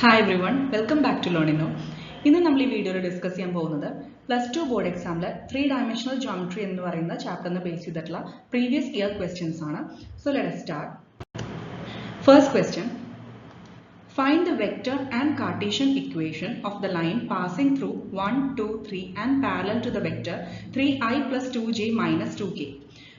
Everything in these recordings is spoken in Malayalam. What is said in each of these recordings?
Hi everyone, welcome back to Learning Now. ഇന്ന് നമ്മൾ ഈ വീഡിയോയിൽ ഡിസ്കസ് ചെയ്യാൻ പോകുന്നത് +2 ബോർഡ് എക്സാമിലെ 3-dimensional geometry എന്ന് പറയുന്ന ചാപ്റ്ററിനെ ബേസ് ചെയ്തിട്ടുള്ള പ്രീവിയസ് ഇയർ ക്വസ്റ്റ്യൻസ് ആണ്. So let us start. First question. Find the vector and Cartesian equation of the line passing through 1, 2, 3 and parallel to the vector 3i plus 2j minus 2k.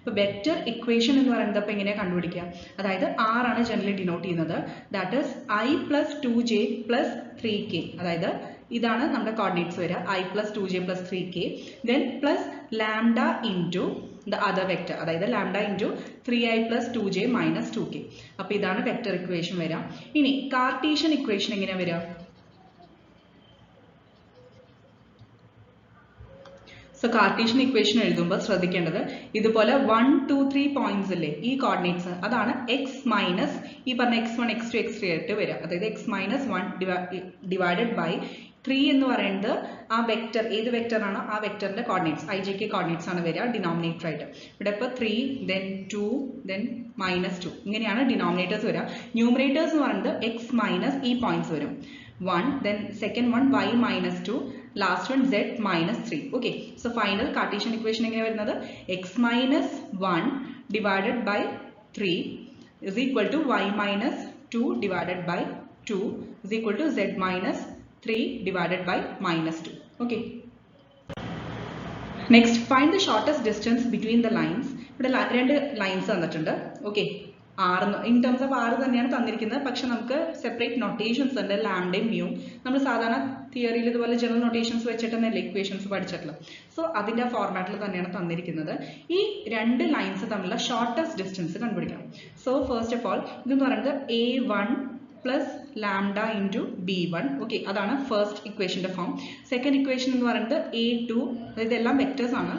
അപ്പോൾ വെക്റ്റർ ഇക്വേഷൻ എന്ന് പറയുന്നത് അപ്പോൾ എങ്ങനെയാണ് കണ്ടുപിടിക്കുക? അതായത് r ആണ് ജനറലി ഡിനോട്ട് ചെയ്യുന്നത്. That is i plus 2j plus 3k. അതായത് ഇതാണ് നമ്മുടെ കോർഡിനേറ്റ്സ് വരിക, i plus 2j plus 3k. Then plus lambda into the other vector, അതായത് lambda into 3i plus 2j minus 2k. അപ്പോൾ ഇതാണ് വെക്റ്റർ ഇക്വേഷൻ വരിക. ഇനി കാർട്ടീഷ്യൻ ഇക്വേഷൻ എങ്ങനെയാണ് വരിക? സോ കാർട്ടീഷ്യൻ ഇക്വേഷൻ എഴുതുമ്പോൾ ശ്രദ്ധിക്കേണ്ടത് ഇതുപോലെ 1, 2, 3 പോയിന്റ്സ് അല്ലേ ഈ കോർഡിനേറ്റ്സ്, അതാണ് എക്സ് മൈനസ് ഈ പറഞ്ഞ x1, x2, x3 ആയിട്ട് വരിക. അതായത് x മൈനസ് 1 ഡിവൈഡഡ് ബൈ 3 എന്ന് പറയുന്നത് ആ വെക്റ്റർ, ഏത് വെക്റ്റർ ആണോ ആ വെക്റ്ററിന്റെ കോർഡിനേറ്റ്സ് ijk കോർഡിനേറ്റ്സ് ആണ് വരിക ഡിനോമിനേറ്റർ ആയിട്ട്. ഇവിടെ ഇപ്പോൾ 3 ദെൻ 2 ദെൻ മൈനസ് 2 ഇങ്ങനെയാണ് ഡിനോമിനേറ്റേഴ്സ് വരിക. ന്യൂമറേറ്റേഴ്സ് എന്ന് പറയുന്നത് x മൈനസ് ഈ പോയിന്റ്സ് വരും, 1 then second one y minus 2, last one z minus 3. Okay, so final Cartesian equation എങ്ങനെ വരുന്നത്? x minus 1 divided by 3 is equal to y minus 2 divided by 2 is equal to z minus 3 divided by minus 2. Okay, next find the shortest distance between the lines. ഇവിടെ രണ്ട് ലൈൻസ് തന്നിട്ടുണ്ട്. Okay, in terms of r തന്നെയാണ് തന്നിരിക്കുന്നത്, പക്ഷെ നമുക്ക് സെപ്പറേറ്റ് നൊട്ടേഷൻസ് ഉണ്ട്, ലാംഡയും മ്യൂവും. നമ്മൾ സാധാരണ തിയറിയിൽ ഇതുപോലെ ജനറൽ നൊട്ടേഷൻസ് വെച്ചിട്ടല്ലേ ഇക്വേഷൻസ് പഠിച്ചിട്ടുള്ളത്. സോ അതിന്റെ ഫോർമാറ്റിൽ തന്നെയാണ് തന്നിരിക്കുന്നത്. ഈ രണ്ട് ലൈൻസ് തമ്മിലുള്ള ഷോർട്ടസ്റ്റ് ഡിസ്റ്റൻസ് കണ്ടുപിടിക്കണം. സോ ഫസ്റ്റ് ഓഫ് ഓൾ ഇതെന്ന് പറയുന്നത് a1 plus lambda into b1. Okay, അതാണ് ഫസ്റ്റ് ഇക്വേഷന്റെ ഫോം. സെക്കൻഡ് ഇക്വേഷൻ എന്ന് പറയുന്നത് a2, ഇതെല്ലാം വെക്ടേഴ്സ് ആണ്,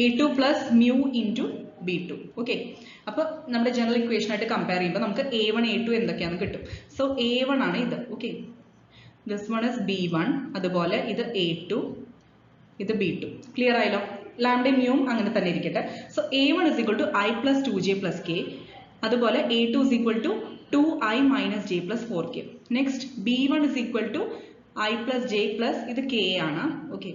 a2 plus mu into b2. Okay, അപ്പോൾ നമ്മുടെ ജനറൽ ഇക്വേഷൻ ആയിട്ട് കമ്പയർ ചെയ്യുമ്പോൾ നമുക്ക് a1 a2 എന്തൊക്കെയാണെന്ന് കിട്ടും. സോ a1 ആണ് ഇത്. Okay, this one is b1, അതുപോലെ ഇത് a2, ഇത് b2. ക്ലിയർ ആയല്ലോ? ലാംഡയും മ്യൂവും അങ്ങനെ തന്നെ ഇരിക്കട്ടെ. So a1 is equal to i plus 2j plus k, അതുപോലെ a2 is equal to 2i minus j plus 4k. Next b1 is equal to i plus j plus ഇത് k ആണ്. Okay,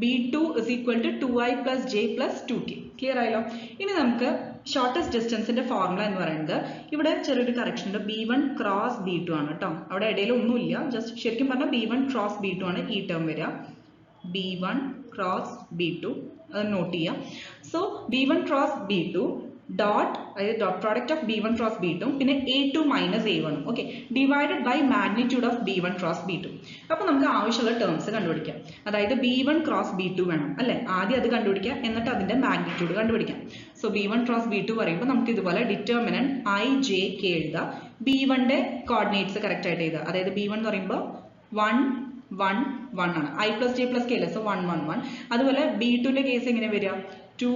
b2 is equal to 2i plus j plus 2k. Clear ആയല്ലോ? ഇനി നമുക്ക് ഷോർട്ടസ്റ്റ് ഡിസ്റ്റൻസിന്റെ ഫോർമുല എന്ന് പറയുന്നത്, ഇവിടെ ചെറിയൊരു കറക്ഷൻ ഉണ്ട്, b1 ക്രോസ് b2 ആണ് കേട്ടോ. അവിടെ ഇടയിൽ ഒന്നുമില്ല, ജസ്റ്റ് ശരിക്കും പറഞ്ഞാൽ b1 ക്രോസ് b2 ആണ് ഈ ടേം വരിക. b1 ക്രോസ് b2 അത് നോട്ട് ചെയ്യാം. So b1 cross b2 dot, അതായത് dot product of b1 cross b2 പിന്നെ a2 minus a1. Okay, divided by magnitude of b1 cross b2. അപ്പോൾ നമുക്ക് ആവശ്യമുള്ള ടേംസ് കണ്ടുപിടിക്കാം. അതായത് b1 ക്രോസ് b2 വേണം അല്ലെ, ആദ്യം അത് കണ്ടുപിടിക്കാം, എന്നിട്ട് അതിന്റെ മാഗ്നിറ്റ്യൂഡ് കണ്ടുപിടിക്കാം. സോ b1 ക്രോസ് b2 പറയുമ്പോൾ നമുക്ക് ഇതുപോലെ ഡിറ്റർമിനന്റ് i j k എഴുതാം. b1ന്റെ കോർഡിനേറ്റ്സ് കറക്റ്റ് ആയിട്ട് എഴുതുക. അതായത് b1 എന്ന് പറയുമ്പോൾ 1 1 1 ആണ്, i plus j plus k അല്ലേ, സോ 1 1 1. അതുപോലെ b2ന്റെ കേസ് എങ്ങനെ വരിക? 2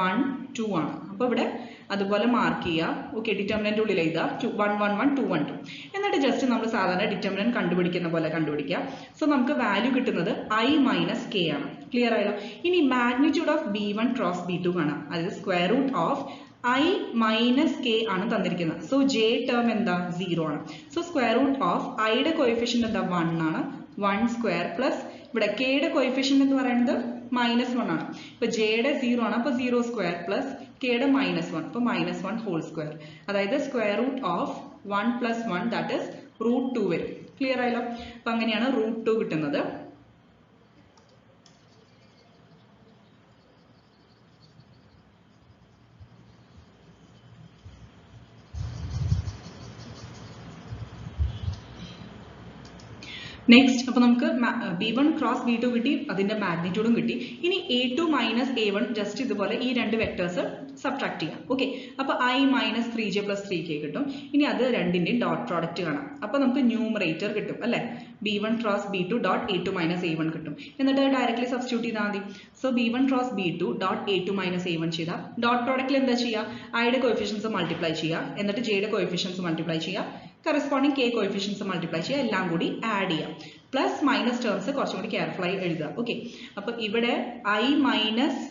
1 2 ആണ്. അപ്പോൾ ഇവിടെ അതുപോലെ മാർക്ക് ചെയ്യുക. ഓക്കെ, ഡിറ്റർമിനന്റ് ഉള്ളിൽ എഴുതുക 1 1 1 2 1 2. എന്നിട്ട് ജസ്റ്റ് നമ്മൾ സാധാരണ ഡിറ്റർമിനന്റ് കണ്ടുപിടിക്കുന്ന പോലെ കണ്ടുപിടിക്കുക. സോ നമുക്ക് വാല്യൂ കിട്ടുന്നത് i മൈനസ് k ആണ്. ക്ലിയർ ആയല്ലോ? ഇനി magnitude of b1 cross b2 കാണാം, അതായത് square root of i minus k ആണ് തന്നിരിക്കുന്നത്. സോ j ടേം എന്താ? 0 ആണ്. സോ സ്ക്വയർ റൂട്ട് ഓഫ് iയുടെ കോഎഫിഷ്യന്റ് എന്താ? 1 ആണ്. 1 സ്ക്വയർ പ്ലസ് ഇവിടെ k യുടെ കോഎഫിഷ്യന്റ് എന്ന് പറയുന്നത് -1 ആണ്. ഇപ്പൊ j യുടെ 0 ആണ്, അപ്പൊ 0 സ്ക്വയർ പ്ലസ് k യുടെ -1, അപ്പൊ -1 ഹോൾ സ്ക്വയർ. അതായത് square root of 1 plus 1 that is √2 വരും. ക്ലിയർ ആയല്ലോ? അപ്പൊ അങ്ങനെയാണ് √2 കിട്ടുന്നത്. നെക്സ്റ്റ്, അപ്പോൾ നമുക്ക് b1 ക്രോസ് b2 കിട്ടി, അതിന്റെ മാഗ്നിറ്റ്യൂഡും കിട്ടി. ഇനി a2 മൈനസ് a1 ജസ്റ്റ് ഇതുപോലെ ഈ രണ്ട് വെക്ടേഴ്സ് സബ്ട്രാക്ട് ചെയ്യാം. ഓക്കെ, അപ്പോൾ i minus 3j plus 3k കിട്ടും. ഇനി അത് രണ്ടിന്റെയും ഡോട്ട് പ്രോഡക്റ്റ് കാണാം. അപ്പോൾ നമുക്ക് ന്യൂമറേറ്റർ കിട്ടും അല്ലെ, b1 cross b2 dot a2 minus a1 കിട്ടും. എന്നിട്ട് ഡയറക്ട്ലി സബ്സ്റ്റിറ്റ്യൂട്ട് ചെയ്താൽ മതി. So b1 cross b2 dot a2 minus a1 ചെയ്താൽ ഡോട്ട് പ്രോഡക്റ്റിൽ എന്താ ചെയ്യുക? iയുടെ കോഎഫിഷ്യൻസ് മൾട്ടിപ്ലൈ ചെയ്യുക, എന്നിട്ട് jയുടെ കോഎഫിഷ്യൻസ് മൾട്ടിപ്ലൈ ചെയ്യുക, കറസ്പോണ്ടിങ് k കോഎഫിഷ്യൻസ് മൾട്ടിപ്ലൈ ചെയ്യുക, എല്ലാം കൂടി ആഡ് ചെയ്യാം. പ്ലസ് മൈനസ് ടേംസ് കുറച്ചും കൂടി കെയർഫുൾ ആയി എഴുതുക. ഓക്കെ, അപ്പോൾ ഇവിടെ i minus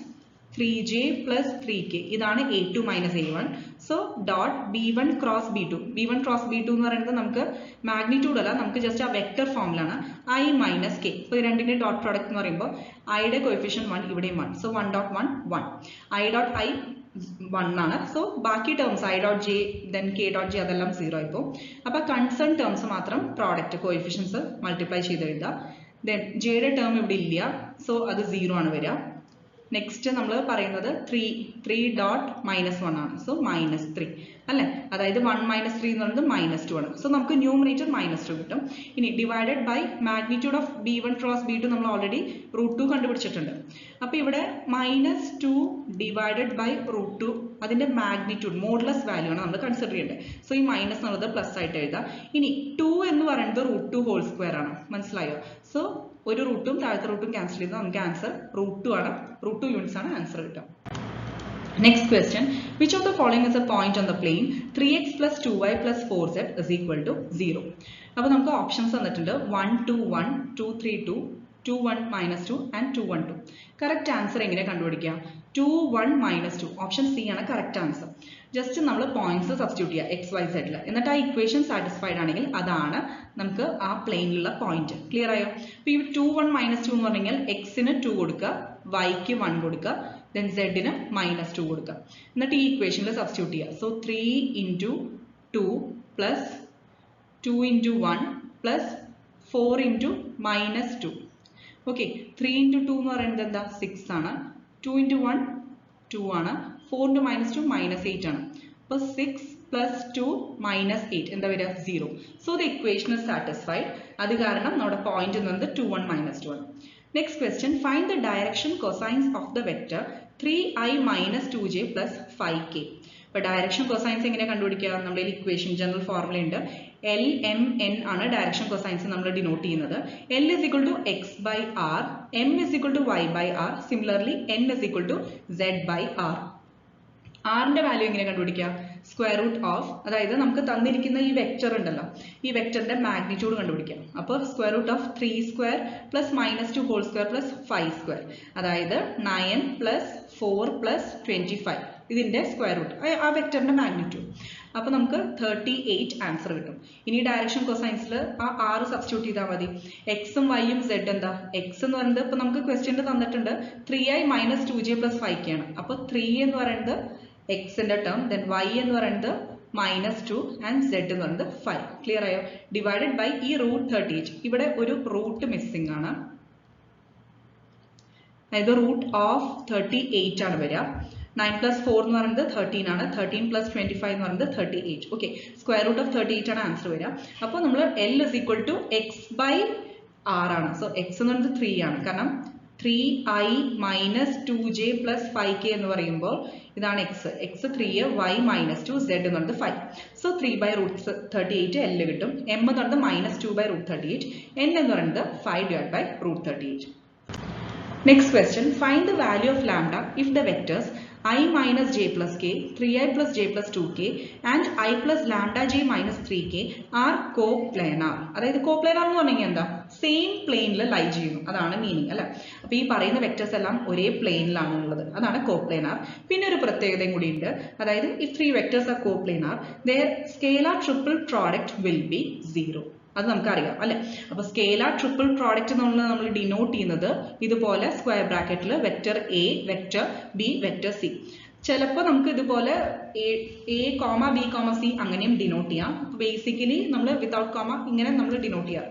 3j plus 3k. ഇതാണ് a2 minus a1. So dot b1 cross b2. b1 cross b2 എന്ന് പറയുന്നത് നമുക്ക് മാഗ്നിറ്റ്യൂഡ് അല്ല, നമുക്ക് ജസ്റ്റ് ആ വെക്ടർ ഫോമിലാണ് i minus k. ഇപ്പോൾ രണ്ടിന്റെ ഡോട്ട് പ്രോഡക്റ്റ് എന്ന് പറയുമ്പോൾ ഐയുടെ കോഎഫിഷ്യന്റ് 1, ഇവിടെയും 1. So 1 dot 1 1. i dot i 1 ആണ്. സോ ബാക്കി terms i dot j then k dot j അതെല്ലാം 0 ആയിപ്പോ. അപ്പോൾ കൺസേൺ ടേംസ് മാത്രം പ്രോഡക്റ്റ് കോഎഫിഷ്യൻസ് മൾട്ടിപ്ലൈ ചെയ്ത് എഴുതുക. then j യുടെ ടേം ഇവിടെ ഇല്ല, സോ അത് 0 ആണ് വരിക. നെക്സ്റ്റ് നമ്മൾ പറയുന്നത് 3 ഡോട്ട് മൈനസ് 1 ആണ്. സോ മൈനസ് 3 അല്ലേ, അതായത് 1 മൈനസ് 3 എന്ന് പറയുന്നത് മൈനസ് 2 ആണ്. സോ നമുക്ക് ന്യൂമറേറ്റർ മൈനസ് 2 കിട്ടും. ഇനി divided by magnitude of b1 cross b2 നമ്മൾ ഓൾറെഡി √2 കണ്ടുപിടിച്ചിട്ടുണ്ട്. അപ്പോൾ ഇവിടെ മൈനസ് 2 ഡിവൈഡഡ് ബൈ √2 അതിന്റെ മാഗ്നിറ്റ്യൂഡ് മോഡുലസ് വാല്യൂ ആണ് നമ്മൾ കൺസിഡർ ചെയ്യേണ്ടത്. സോ ഈ മൈനസ് എന്നുള്ളത് പ്ലസ് ആയിട്ട് എഴുതാം. ഇനി 2 എന്ന് പറയുന്നത് √2 ഹോൾ സ്ക്വയർ ആണ്, മനസ്സിലായോ? സോ ഒരു റൂട്ടും താഴത്തെ റൂട്ടും ക്യാൻസൽ ചെയ്താൽ നമുക്ക് ആൻസർ √2 ആണ്. √2 യൂണിറ്റ്സ് ആണ് ആൻസർ കിട്ടുക. Next question, which of the following is a point on the plane 3x plus 2y plus 4z is equal to 0? അപ്പോൾ നമുക്ക് ഓപ്ഷൻസ് തന്നിട്ടുണ്ട് 1 2 1 2 3 2 2 1 minus 2 and 2 1 2. കറക്റ്റ് ആൻസർ എങ്ങനെ കണ്ടുപിടിക്കുക? 2 1 minus 2, ഓപ്ഷൻ സി ആണ് കറക്റ്റ് ആൻസർ. ജസ്റ്റ് നമ്മൾ പോയിന്റ്സ് സബ്സ്റ്റിറ്റ്യൂട്ട് ചെയ്യുക എക്സ് വൈ സെഡിൽ, എന്നിട്ട് ആ ഇക്വേഷൻ സാറ്റിസ്ഫൈഡ് ആണെങ്കിൽ അതാണ് നമുക്ക് ആ പ്ലെയിനിലുള്ള പോയിന്റ്. ക്ലിയർ ആയോ? അപ്പോൾ ഈ 2 1 minus 2 എന്ന് പറഞ്ഞാൽ എക്സിന് 2 കൊടുക്കുക, വൈക്ക് 1 കൊടുക്കുക, then z-ന് -2 കൊടുക്കുക. എന്നിട്ട് ഈ ഇക്വേഷനിൽ സബ്സ്റ്റിറ്റ്യൂട്ട് ചെയ്യുക. So 3 into 2 plus 2 into 1 plus 4 into -2. Okay, 3 into 2 എന്ന് പറയുന്നത് എന്താ? 6 ആണ്. 2 into 1 2 ആണ്. 4 into -2 -8 ആണ്. അപ്പോൾ 6 plus 2 -8 എന്താ വരിക? 0. So the equation is satisfied. അത് കാരണം നമ്മുടെ പോയിന്റ് എന്നത് 2 1 -2 ആണ്. Next question, find the direction cosines of the vector 3i minus 2j plus 5k. അപ്പോൾ ഡയറക്ഷൻ കോസൈൻസ് എങ്ങനെ കണ്ടുപിടിക്കുക? നമ്മുടെ ഇക്വേഷൻ ജനറൽ ഫോർമുല ഉണ്ട്. LMN ആണ് ഡയറക്ഷൻ കോസൈൻസ് നമ്മൾ ഡിനോട്ട് ചെയ്യുന്നത്. L is equal to x by r, M is equal to y by r, similarly N is equal to z by r. ആറിന്റെ വാല്യൂ എങ്ങനെ കണ്ടുപിടിക്കുക? സ്ക്വയർ റൂട്ട് ഓഫ്, അതായത് നമുക്ക് തന്നിരിക്കുന്ന ഈ വെക്ടർ ഉണ്ടല്ലോ, ഈ വെക്ടറിന്റെ മാഗ്നിറ്റ്യൂഡ് കണ്ടുപിടിക്കാം. അപ്പോൾ square root of 3 square plus -2 whole square plus 5 square, അതായത് 9 പ്ലസ് 4 പ്ലസ് 25, ഇതിന്റെ സ്ക്വയർ റൂട്ട് ആ വെക്ടറിന്റെ മാഗ്നിറ്റ്യൂഡ്. അപ്പോൾ നമുക്ക് 38 ആൻസർ കിട്ടും. ഇനി ഡയറക്ഷൻ കോസൈൻസിൽ ആ 6 സബ്സ്റ്റിറ്റ്യൂട്ട് ചെയ്താൽ മതി. എക്സും വൈയും സെഡ് എന്താ? എക്സ് എന്ന് പറയുന്നത് ഇപ്പോൾ നമുക്ക് ക്വസ്റ്റ്യനിൽ തന്നിട്ടുണ്ട് 3i minus 2j plus 5k ആണ്. അപ്പോൾ 3 എന്ന് പറയുന്നത് എക്സിന്റെ ടേം, ദെൻ y എന്ന് പറയുന്നത് -2 ആൻഡ് z എന്ന് പറയുന്നത് 5. ക്ലിയർ ആയോ? ഡിവൈഡഡ് ബൈ ഈ √38, ഇവിടെ ഒരു റൂട്ട് മിസ്സിംഗ് ആണ്, അതായത് റൂട്ട് ഓഫ് 38 ആണ് വരിക. 9 plus 4 എന്ന് പറയുന്നത് 13 ആണ്. 13 plus 25 എന്ന് പറയുന്നത് 38. ഓക്കെ, സ്ക്വയർ റൂട്ട് ഓഫ് 38 ആണ് ആൻസർ വരിക. അപ്പോൾ നമ്മൾ L is equal to x by r ആണ്. സോ x എന്ന് പറയുന്നത് 3 ആണ്, കാരണം 3i minus 2j plus 5k എന്ന് പറയുമ്പോൾ ഇതാണ് x. x 3, y -2, z എന്ന് പറയുന്നത് 5. സോ 3 by √38 L കിട്ടും. M എന്ന് പറയുന്നത് -2 by √38, N എന്ന് പറയുന്നത് 5 divided by √38. Next question, find the value of lambda if the vectors I minus j plus k, 3i plus j plus 2k and I plus lambda j minus 3k are coplanar. അതായത് കോപ്ലാനാർ എന്ന് പറഞ്ഞാൽ എന്താ? സെയിം പ്ലെയിനിൽ ലൈ ചെയ്യുന്നു, അതാണ് മീനിങ് അല്ലെ. അപ്പോൾ ഈ പറയുന്ന വെക്ടേഴ്സ് എല്ലാം ഒരേ പ്ലെയിനിലാണ് ഉള്ളത്, അതാണ് കോപ്ലാനാർ. പിന്നെ ഒരു പ്രത്യേകതയും കൂടി ഉണ്ട്, അതായത് if 3 vectors are coplanar, their scalar triple product will be 0. അത് നമുക്കറിയാം അല്ലെ. അപ്പൊ സ്കേലാർ ട്രിപ്പിൾ പ്രോഡക്റ്റ് നമ്മൾ ഡിനോട്ട് ചെയ്യുന്നത് ഇതുപോലെ സ്ക്വയർ ബ്രാക്കറ്റിൽ vector A, vector B, vector C. ചിലപ്പോൾ നമുക്ക് ഇതുപോലെ A comma B comma C അങ്ങനെയും ഡിനോട്ട് ചെയ്യാം. ബേസിക്കലി നമ്മൾ വിതൗട്ട് കോമ ഇങ്ങനെ നമ്മൾ ഡിനോട്ട് ചെയ്യാം.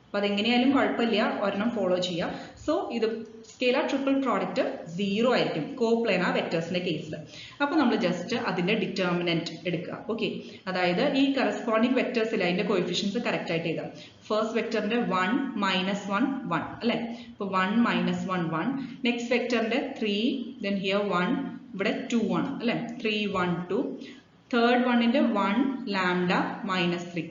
അപ്പൊ അതെങ്ങനെയായാലും കുഴപ്പമില്ല, ഒരെണ്ണം ഫോളോ ചെയ്യുക. സോ ഇത് സ്കേലാർ ട്രിപ്പിൾ പ്രോഡക്റ്റ് 0 ആയിരിക്കും കോപ്ലാനാർ വെക്ടേഴ്സിന്റെ കേസിൽ. അപ്പൊ നമ്മൾ ജസ്റ്റ് അതിന്റെ ഡിറ്റർമിനന്റ് എടുക്കുക. ഓക്കെ, അതായത് ഈ കറസ്പോണ്ടിങ് വെക്ടേഴ്സിൽ അതിന്റെ കോഎഫിഷ്യൻസ് കറക്റ്റ് ആയിട്ട് എഴുതാം. ഫസ്റ്റ് വെക്ടറിന്റെ 1 -1 1 അല്ലെ. അപ്പൊ 1 -1 1. നെക്സ്റ്റ് വെക്ടറിന്റെ 3, then here 1, ഇവിടെ 2 ആണ് അല്ലെ. 3 1 2. തേർഡ് വണ്ണിന്റെ 1 ലാംഡ -3.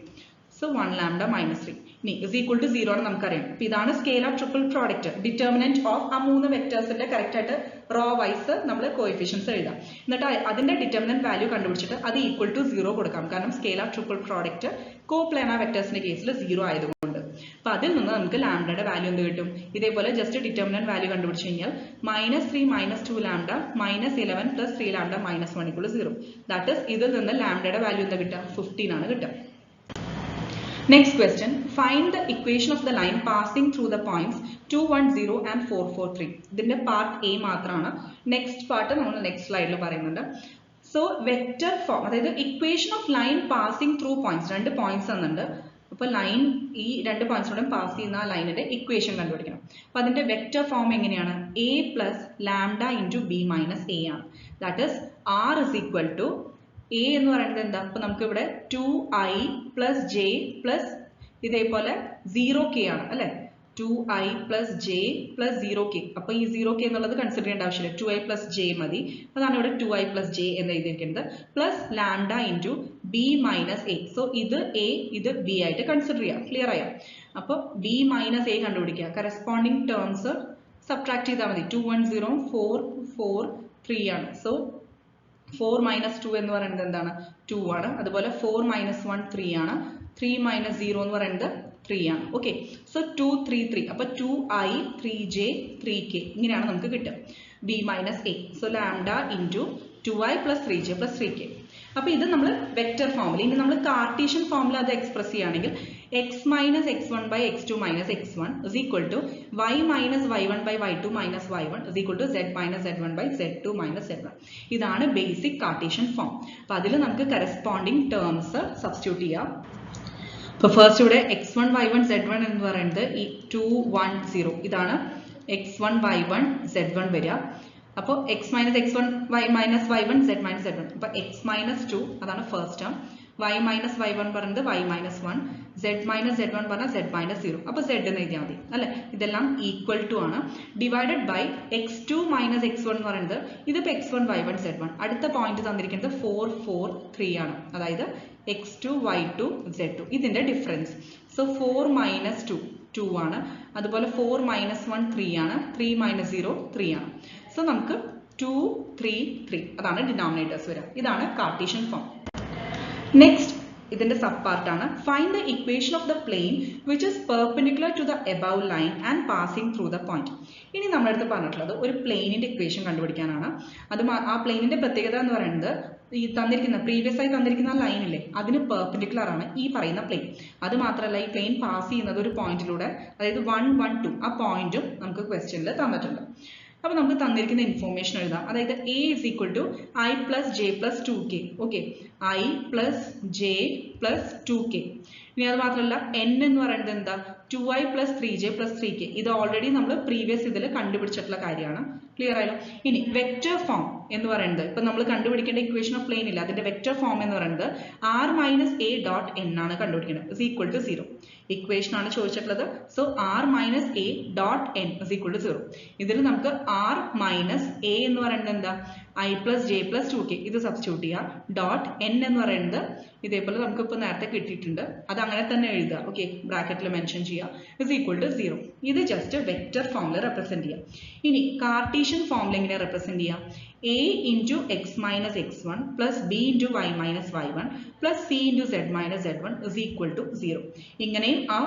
സോ 1 ലാംഡ -3 ഇനി is equal to 0 ആണ് നമുക്കറിയാം. അപ്പൊ ഇതാണ് scalar triple product. Determinant of ആ 3 വെക്ടേഴ്സിന്റെ കറക്റ്റ് ആയിട്ട് റോ വൈസ് നമ്മൾ കോഎഫിഷ്യൻസ് എഴുതാം. എന്നിട്ട് അതിന്റെ ഡിറ്റർമിനന്റ് വാല്യൂ കണ്ടുപിടിച്ചിട്ട് അത് ഈക്വൽ ടു 0 കൊടുക്കാം. കാരണം സ്കേലാർ ട്രിപ്പിൾ പ്രോഡക്റ്റ് കോപ്ലാനാർ വെക്ടേഴ്സിന്റെ കേസിൽ 0 ആയതുകൊണ്ട്. അപ്പോൾ അതിൽ നിന്ന് നമുക്ക് ലാംഡയുടെ വാല്യൂ എന്ത് കിട്ടും? ഇതേപോലെ ജസ്റ്റ് ഡിറ്റർമിനന്റ് വാല്യൂ കണ്ടുപിടിച്ച് കഴിഞ്ഞാൽ -3 - 2 ലാംഡ -11 + 3 ലാംഡ -1 = 0. ദാറ്റ് ഈസ് ഇതിൽ നിന്ന് ലാംഡയുടെ വാല്യൂ എന്താ കിട്ടുക? 15 ആണ് കിട്ടുക. Next question, find the equation of the line passing through the points 210 and 443. ഇതിന്റെ പാർട്ട് എ മാത്രമാണ്. നെക്സ്റ്റ് പാർട്ട് നമ്മൾ നെക്സ്റ്റ് സ്ലൈഡിൽ പറയുന്നുണ്ട്. സോ വെക്റ്റർ ഫോം, അതായത് equation of line passing through points, 2 points തന്നിട്ടുണ്ട്. അപ്പോൾ ലൈൻ ഈ 2 പോയിന്റ്സിലൂടെ പാസ് ചെയ്യുന്ന ആ ലൈനിന്റെ ഇക്വേഷൻ കണ്ടുപിടിക്കണം. അപ്പോൾ അതിന്റെ വെക്റ്റർ ഫോം എങ്ങനെയാണ്? a + ലാംഡ × b - a ആണ്. ദാറ്റ് ഈസ് r = a എന്ന് പറയുന്നത് എന്താ? അപ്പോൾ നമുക്ക് ഇവിടെ 2i + j + ഇതേപോലെ 0k ആണ് അല്ലേ? 2i + j + 0k. അപ്പോൾ ഈ 0k എന്നുള്ളത് കൺസിഡർ ചെയ്യേണ്ട ആവശ്യമില്ല, 2i + j മതി. അതാണ് ഇവിടെ 2i + j എന്ന് എഴുതിയിരിക്കുന്നത്. Plus lambda × b - a. So ഇത് a, ഇത് b ആയിട്ട് കൺസിഡർ ചെയ്യാം. ക്ലിയർ ആയോ? അപ്പോൾ b - a കണ്ടുപിടിക്കുക. കറസ്പോണ്ടിങ് ടേംസ് സബ്ട്രാക്ട് ചെയ്താൽ മതി. 210 4 4 3 ആണ്. സോ 4 - 2 എന്ന് പറയുന്നത് എന്താണ്? 2 ആണ്. അതുപോലെ 4 - 1 3 ആണ്. 3 - 0 എന്ന് പറയുന്നത് 3 ആണ്. Okay, so 2 3 3. അപ്പോൾ 2i 3j 3k ഇങ്ങനെയാണ് നമുക്ക് കിട്ടുക. b - a. So lambda × 2i + 3j + 3k. അപ്പോൾ ഇത് നമ്മൾ വെക്റ്റർ ഫോമിൽ. ഇനി നമ്മൾ കാർട്ടീഷ്യൻ ഫോമിൽ അത് എക്സ്പ്രസ് ചെയ്യുകയാണെങ്കിൽ x - x1 / x2 - x1 = y - y1 / y2 - y1 = z - z1 / z2 - z1. ഇതാണ് ബേസിക് കാർട്ടീഷ്യൻ ഫോം. അപ്പോൾ അതിൽ നമുക്ക് കറസ്പോണ്ടിങ് ടേംസ് സബ്സ്റ്റിറ്റ്യൂട്ട് ചെയ്യാം. അപ്പോൾ ഫസ്റ്റ് ഇവിടെ x1 y1 z1 എന്ന് പറയുന്നത് ഈ 210 ഇതാണ് x1 y1 z1 വരിക. അപ്പോൾ x - x1 y - y1 z - z1. അപ്പോൾ x - 2 അതാണ് ഫസ്റ്റ് ടേം. y - y1 പറയുന്നത് y - 1, z - z1 പറഞ്ഞാൽ z - 0. അപ്പോൾ z എന്ന് എഴുതിയാൽ മതി അല്ലേ? ഇതെല്ലാം ഈക്വൽ ടു ആണ്. ഡിവൈഡഡ് ബൈ x2 - x1 എന്ന് പറയുന്നത് ഇതിപ്പോൾ x1 y1 z1. അടുത്ത പോയിന്റ് തന്നിരിക്കുന്നത് 4 4 3 ആണ്. അതായത് x2 y2 z2 ഇതിന്റെ ഡിഫറൻസ്. സോ 4 - 2 2 ആണ്. അതുപോലെ 4 - 1 3 ആണ്. 3 - 0 3 ആണ്. സോ നമുക്ക് 2 3 3 അതാണ് ഡിനോമിനേറ്റേഴ്സ് വരിക. ഇതാണ് കാർട്ടീഷ്യൻ ഫോം. നെക്സ്റ്റ് ഇതിന്റെ സബ് പാർട്ടാണ് find the equation of the plane which is perpendicular to the above line and passing through the point. ഇനി നമ്മുടെ അടുത്ത് പറഞ്ഞിട്ടുള്ളത് ഒരു പ്ലെയിനിന്റെ ഇക്വേഷൻ കണ്ടുപിടിക്കാനാണ്. അത് ആ പ്ലെയിനിന്റെ പ്രത്യേകത എന്ന് പറയുന്നത് ഈ തന്നിരിക്കുന്ന പ്രീവിയസ് ആയി തന്നിരിക്കുന്ന ലൈൻ ഇല്ലേ, അതിന് പെർപെൻഡിക്കുലർ ആണ് ഈ പറയുന്ന പ്ലെയിൻ. അത് മാത്രമല്ല ഈ പ്ലെയിൻ പാസ് ചെയ്യുന്നത് ഒരു പോയിന്റിലൂടെ, അതായത് 1 1 2 ആ പോയിന്റും നമുക്ക് ക്വസ്റ്റ്യനിൽ തന്നിട്ടുണ്ട്. അപ്പോൾ നമുക്ക് തന്നിരിക്കുന്ന ഇൻഫോർമേഷൻ എഴുതാം. അതായത് a = i + j + 2k. Okay, i + j + 2k. ഇനി അത് മാത്രമല്ല n എന്ന് പറയുന്നത് എന്താ? 2i + 3j + 3k. ഇത് ഓൾറെഡി നമ്മൾ പ്രീവിയസ് ഇതിൽ കണ്ടുപിടിച്ചിട്ടുള്ള കാര്യമാണ്. ക്ലിയർ ആയല്ലോ? ഇനി വെക്റ്റർ ഫോം എന്ന് പറയുന്നത് ഇപ്പം നമ്മൾ കണ്ടുപിടിക്കേണ്ട ഇക്വേഷൻ ഓഫ് പ്ലെയിൻ ഇല്ല, അതിന്റെ വെക്റ്റർ ഫോം എന്ന് പറയുന്നത് r - a .n ആണ് കണ്ടുപിടിക്കുന്നത്. = 0. ഇക്വേഷൻ ആണ് ചോദിച്ചിട്ടുള്ളത്. So r - a .n = 0. ഇതിൽ നമുക്ക് r - a എന്ന് പറയുന്നത് എന്താ? i + j + 2k. ഇത് സബ്സ്റ്റിറ്റ്യൂട്ട് ചെയ്യുക. .n എന്ന് പറയുന്നത് ഇതേപോലെ നമുക്ക് ഇപ്പോൾ നേരത്തെ കിട്ടിയിട്ടുണ്ട്, അത് അങ്ങനെ തന്നെ എഴുതുക. ഓക്കെ, ബ്രാക്കറ്റിൽ മെൻഷൻ ചെയ്യുക. = 0. ഇത് ജസ്റ്റ് വെക്റ്റർ ഫോമിൽ റെപ്രസെന്റ് ചെയ്യാം. ഇനി കാർട്ടീഷ്യൻ ഫോമിൽ എങ്ങനെ റെപ്രസെന്റ് ചെയ്യാം? a × x - x1 + b × y - y1 + c × z - z1 = 0. ഇങ്ങനെ ആ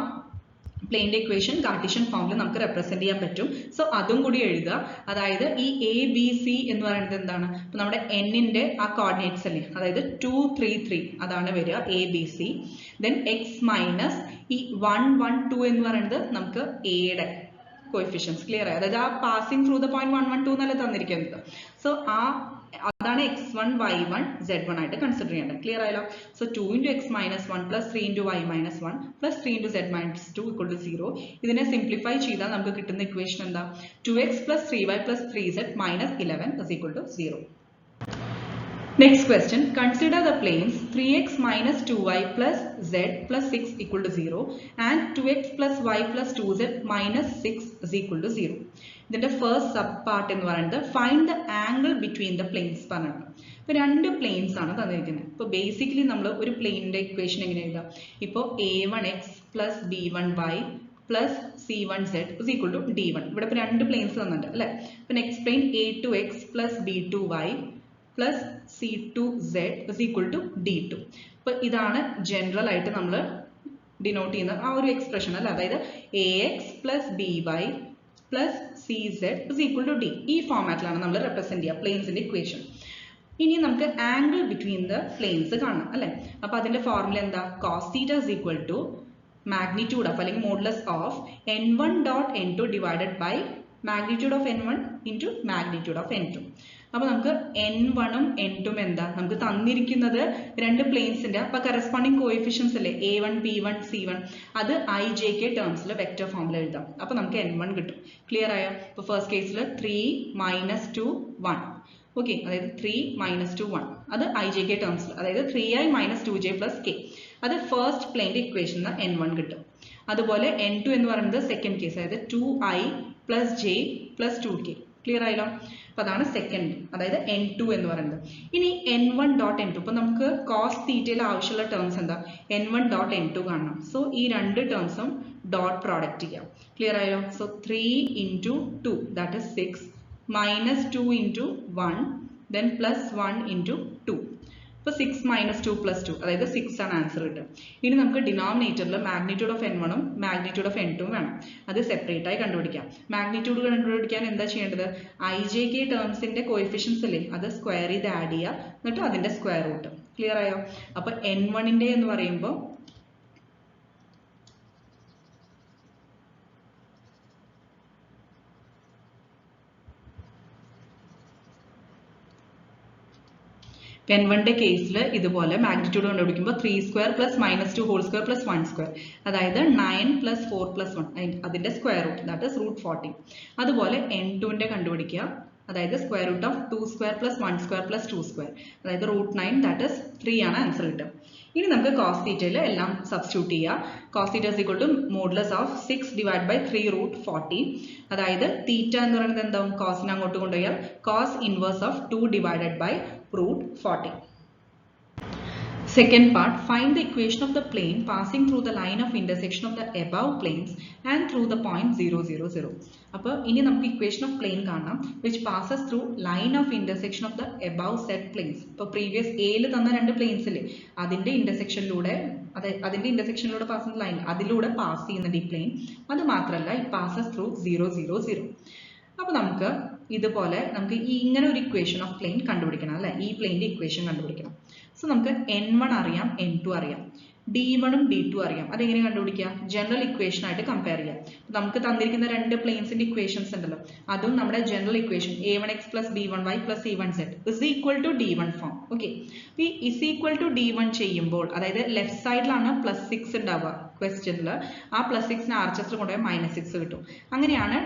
പ്ലെയിൻ്റെ ഇക്വേഷൻ കാർട്ടീഷ്യൻ ഫോമിൽ നമുക്ക് റെപ്രസെന്റ് ചെയ്യാൻ പറ്റും. സോ അതും കൂടി എഴുതുക. അതായത് ഈ a b c എന്ന് പറയുന്നത് എന്താണ്? ഇപ്പൊ നമ്മുടെ n-ന്റെ ആ കോർഡിനേറ്റ്സ് അല്ലേ, അതായത് 2 3 3 അതാണ് വരിക a b c. Then x minus ഈ 1 1 2 എന്ന് പറയുന്നത് നമുക്ക് a യുടെ കോഎഫിഷ്യൻസ്. ക്ലിയർ ആയി? അതായത് ആ പാസിംഗ് ത്രൂ ദ പോയിന്റ് 1 1 2 എന്നല്ല തന്നിരിക്കുന്നത്. സോ അതാണ് x1 y1 z1 ആയിട്ട് കൺസിഡർ ചെയ്യേണ്ടത്. ക്ലിയർ ആയല്ലോ? So 2 × x - 1 + 3 × y - 1 + 3 × z - 2 = 0. ഇതിനെ സിംപ്ലിഫൈ ചെയ്താൽ നമുക്ക് കിട്ടുന്ന ഇക്വേഷൻ എന്താ? 2x + 3y + 3z - 11 = 0. Next question, consider the planes 3x - 2y + z + 6 = 0 and 2x + y + 2z - 6 = 0. ഇതിന്റെ ഫസ്റ്റ് സബ് പാർട്ട് എന്ന് പറയുന്നത് find the angle between the planes പറഞ്ഞിട്ടുണ്ട്. ഇപ്പോൾ 2 പ്ലെയിൻസ് ആണ് തന്നിരിക്കുന്നത്. ഇപ്പോൾ ബേസിക്കലി നമ്മൾ ഒരു പ്ലെയിനിന്റെ ഇക്വേഷൻ എങ്ങനെ എഴുതാം? ഇപ്പോൾ a1x + b1y + c1z = d1. ഇവിടെ ഇപ്പോൾ 2 പ്ലെയിൻസ് തന്നിട്ടുണ്ട് അല്ലേ? അപ്പോൾ next plain a2x + b2y + c2z = d2. അപ്പോൾ ഇതാണ് ജനറൽ ആയിട്ട് നമ്മൾ ഡിനോട്ട് ചെയ്യുന്ന ആ ഒരു എക്സ്പ്രഷൻ അല്ല, അതായത് ax plus by plus cz is equal to d. ഈ ഫോമാറ്റിലാണ് നമ്മൾ റെപ്രസെന്റ് ചെയ്യുക പ്ലെയിൻസിന്റെ ഇക്വേഷൻ. ഇനി നമുക്ക് ആംഗിൾ ബിറ്റ്വീൻ ദ പ്ലെയിൻസ് കാണണം അല്ലെ. അപ്പൊ അതിന്റെ ഫോർമുല എന്താ? cos theta is equal to magnitude of അല്ലെങ്കിൽ modulus of n1 dot n2 divided by magnitude of n1 into magnitude of n2. അപ്പോൾ നമുക്ക് n1 ഉം n2 ഉം എന്താ? നമുക്ക് തന്നിരിക്കുന്നത് രണ്ട് പ്ലെയിൻസിന്റെ അപ്പൊ കറസ്പോണ്ടിങ് കോഎഫിഷ്യൻസ് അല്ലേ a1 b1 c1, അത് ijk ടേംസിൽ വെക്റ്റർ ഫോമിൽ എഴുതാം. അപ്പൊ നമുക്ക് n1 കിട്ടും. ക്ലിയർ ആയോ? ഇപ്പൊ ഫസ്റ്റ് കേസിൽ 3 - 2 1. ഓക്കെ, അതായത് 3 - 2 1, അത് ijk ടേംസിൽ, അതായത് 3i - 2j plus k, അത് ഫസ്റ്റ് പ്ലെയിന്റെ ഇക്വേഷൻ n1 കിട്ടും. അതുപോലെ n2 എന്ന് പറയുന്നത് സെക്കൻഡ് കേസ്, അതായത് 2i plus j plus 2k. Clear ആയല്ലോ? അപ്പൊ അതാണ് സെക്കൻഡ്, അതായത് n2 എന്ന് പറയുന്നത്. ഇനി n1 dot n2, ഇപ്പൊ നമുക്ക് cos തീറ്റയിൽ ആവശ്യമുള്ള ടേംസ് എന്താ? n1 dot n2 കാണണം. സോ ഈ രണ്ട് ടേംസും ഡോട്ട് പ്രോഡക്റ്റ് ചെയ്യാം. ക്ലിയർ ആയല്ലോ? So 3 into 2 that is 6 minus 2 into 1 then plus 1 into 2. ഇപ്പൊ 6 minus 2 plus 2, അതായത് 6 ആണ് ആൻസർ കിട്ടുക. ഇനി നമുക്ക് ഡിനോമിനേറ്ററിൽ മാഗ്നിറ്റ്യൂഡ് ഓഫ് n1 ഉം മാഗ്നിറ്റ്യൂഡ് ഓഫ് n2 ഉം വേണം. അത് സെപ്പറേറ്റ് ആയി കണ്ടുപിടിക്കാം. മാഗ്നിറ്റ്യൂഡ് കണ്ടുപിടിക്കാൻ എന്താ ചെയ്യേണ്ടത്? ijk ടേംസിന്റെ കോഎഫിഷ്യൻസ് അല്ലേ, അത് സ്ക്വയർ ചെയ്ത് ആഡ് ചെയ്യുക, എന്നിട്ട് അതിന്റെ സ്ക്വയർ റൂട്ട്. ക്ലിയർ ആയോ? അപ്പൊ n1ന്റെ എന്ന് പറയുമ്പോൾ n1ന്റെ കേസിൽ ഇതുപോലെ മാഗ്നിറ്റ്യൂഡ് കണ്ടുപിടിക്കുമ്പോൾ 3 square plus -2 whole square plus 1 square, അതായത് 9 + 4 + 1, അതിന്റെ സ്ക്വയർ റൂട്ട്, ദാറ്റ് ഈസ് √40. അതുപോലെ n2ന്റെ കണ്ടുപിടിക്കുക, അതായത് square root of 2 square plus 1 square plus 2 square, അതായത് √9, ദാറ്റ് ഈസ് 3 ആണ് ആൻസർ കിട്ടുക. ഇനി നമുക്ക് cos തീറ്റയിൽ എല്ലാം സബ്സ്റ്റിറ്റ്യൂട്ട് ചെയ്യുക. cos theta is equal to modulus of 6 divided by 3 √40, അതായത് തീറ്റ എന്ന് പറയുന്നത് എന്താവും? കോസിനെ അങ്ങോട്ട് കൊണ്ടുപോയാൽ cos inverse of 2 divided by √40. Second part, find the equation of the plane passing through the line of intersection of the above planes and through the point 0, 0, 0. അപ്പോൾ ഇനി നമുക്ക് equation of plane കാണാം which passes through line of intersection of the above set planes. ഇപ്പോൾ previous Aയിൽ തന്ന രണ്ട് പ്ലെയിൻസ് ഇല്ലേ, അതിന്റെ ഇന്റർസെക്ഷനിലൂടെ പാസ് ചെയ്യുന്ന ലൈൻ, അതിലൂടെ പാസ് ചെയ്യുന്നുണ്ട് ഈ പ്ലെയിൻ. അത് മാത്രമല്ല it passes through 0, 0, 0. അപ്പോൾ നമുക്ക് ഇതുപോലെ നമുക്ക് ഇങ്ങനെ ഒരു ഇക്വേഷൻ ഓഫ് പ്ലെയിൻ കണ്ടുപിടിക്കണം അല്ലെ, ഈ പ്ലെയിന്റെ ഇക്വേഷൻ കണ്ടുപിടിക്കണം. സോ നമുക്ക് n1 അറിയാം, n2 അറിയാം, d1 ഉം d2 അറിയാം. അതെങ്ങനെ കണ്ടുപിടിക്കുക? ജനറൽ ഇക്വേഷൻ ആയിട്ട് കമ്പയർ ചെയ്യാം. നമുക്ക് തന്നിരിക്കുന്ന രണ്ട് പ്ലെയിൻസിന്റെ ഇക്വേഷൻസ് ഉണ്ടല്ലോ, അതും നമ്മുടെ general equation a1x plus b1y plus c1z is equal to d1 form. Okay, ഈ is equal to d1 ചെയ്യുമ്പോൾ, അതായത് ലെഫ്റ്റ് സൈഡിലാണ് +6 ഉണ്ടാവുക ക്വസ്റ്റ്യനിൽ, ആ +6നെ ആർച്ചസിൽ കൊണ്ടുപോയി -6 കിട്ടും. അങ്ങനെയാണ്